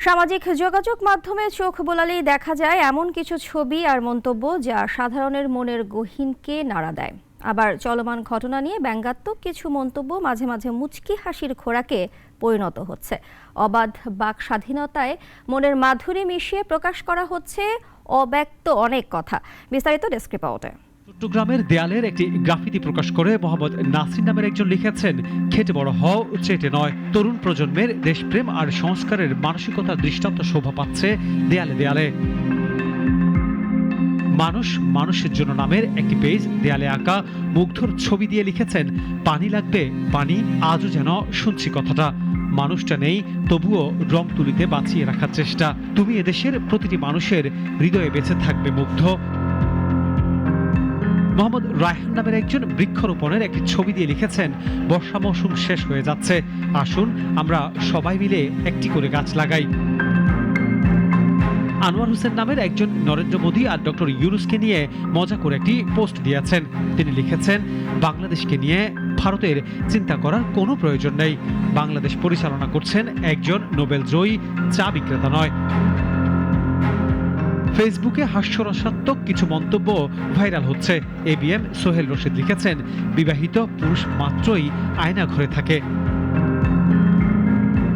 সামাজিক যোগাযোগ মাধ্যমে চোখ বোলালেই দেখা যায় এমন কিছু ছবি আর মন্তব্য যা সাধারণের মনের গহীনকে নাড়া দেয়। আবার চলমান ঘটনা নিয়ে ব্যঙ্গাত্মক কিছু মন্তব্য মাঝে মাঝে মুচকি হাসির খোরাকে পরিণত হচ্ছে। অবাধ বাক স্বাধীনতায় মনের মাধুরী মিশিয়ে প্রকাশ করা হচ্ছে অব্যক্ত অনেক কথা। বিস্তারিত ডেস্ক রিপোর্টে। চট্টগ্রামের দেয়ালের একটি গ্রাফিতি প্রকাশ করে মোহাম্মদ নাসির নামের একজন লিখেছেন, খেটে বড় হও, চেটে নয়। তরুণ প্রজন্মের দেশপ্রেম আর সংস্কারের মানসিকতার দৃষ্টান্ত শোভা পাচ্ছে দেয়ালে দেয়ালে। মানুষ মানুষের জন্য নামের একটি পেজ দেয়ালে আঁকা মুগ্ধর ছবি দিয়ে লিখেছেন, পানি লাগবে পানি, আজও যেন শুনছি কথাটা। মানুষটা নেই, তবুও রং তুলিতে বাঁচিয়ে রাখার চেষ্টা। তুমি এদেশের প্রতিটি মানুষের হৃদয়ে বেঁচে থাকবে মুগ্ধ। মোহাম্মদ রায়হান নামের একজন বৃক্ষরোপণের একটি ছবি দিয়ে লিখেছেন, বর্ষা মৌসুম শেষ হয়ে যাচ্ছে, আসুন আমরা সবাই মিলে একটি করে গাছ লাগাই। আনোয়ার হোসেন নামের একজন নরেন্দ্র মোদী আর ডক্টর ইউনূসকে নিয়ে মজা করে একটি পোস্ট দিয়েছেন। তিনি লিখেছেন, বাংলাদেশকে নিয়ে ভারতের চিন্তা করার কোনো প্রয়োজন নেই। বাংলাদেশ পরিচালনা করছেন একজন নোবেল জয়ী চা বিক্রেতা নয়। ফেসবুকে হাস্যরসাত্মক কিছু মন্তব্য ভাইরাল হচ্ছে। ABM সোহেল রশিদ লিখেছেন, বিবাহিত পুরুষ মাত্রই আয়না ঘরে থাকে।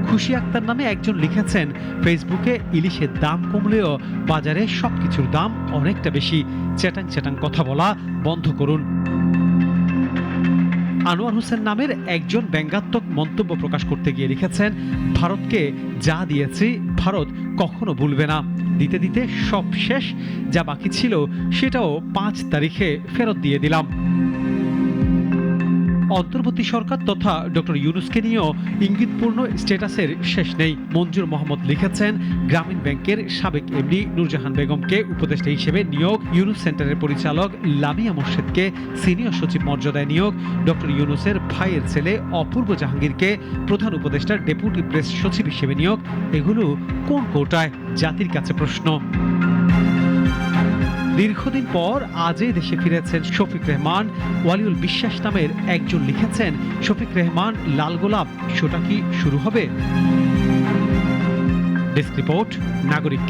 খুশি আক্তার নামে একজন লিখেছেন, ফেসবুকে ইলিশের দাম কমলেও বাজারে সবকিছুর দাম অনেকটা বেশি। চ্যাটাং চ্যাটাং কথা বলা বন্ধ করুন। আনোয়ার হোসেন নামের একজন ব্যঙ্গাত্মক মন্তব্য প্রকাশ করতে গিয়ে লিখেছেন, ভারতকে যা দিয়েছি ভারত কখনো ভুলবে না। দিতে দিতে সব শেষ, যা বাকি ছিল সেটাও 5 তারিখে ফেরত দিয়ে দিলাম। অন্তর্বর্তী সরকার তথা ডক্টর ইউনূসকে নিয়েও ইঙ্গিতপূর্ণ স্ট্যাটাসের শেষ নেই। মঞ্জুর মোহাম্মদ লিখেছেন, গ্রামীণ ব্যাংকের সাবেক এমডি নূরজাহান বেগমকে উপদেষ্টা হিসেবে নিয়োগ, ইউনূস সেন্টারের পরিচালক লামিয়া মোর্শেদকে সিনিয়র সচিব মর্যাদায় নিয়োগ, ডক্টর ইউনূসের ভাইয়ের ছেলে অপূর্ব জাহাঙ্গীরকে প্রধান উপদেষ্টার ডেপুটি প্রেস সচিব হিসেবে নিয়োগ। এগুলো কোন কোটায়? জাতির কাছে প্রশ্ন। দীর্ঘদিন পর আজই দেশে ফিরেছেন শফিক রেহমান। ওয়ালিউল বিশ্বাস নামের একজন লিখেছেন, শফিক রেহমান লাল গোলাপ শোটা কি শুরু হবে? ডেস্ক রিপোর্ট, নাগরিক।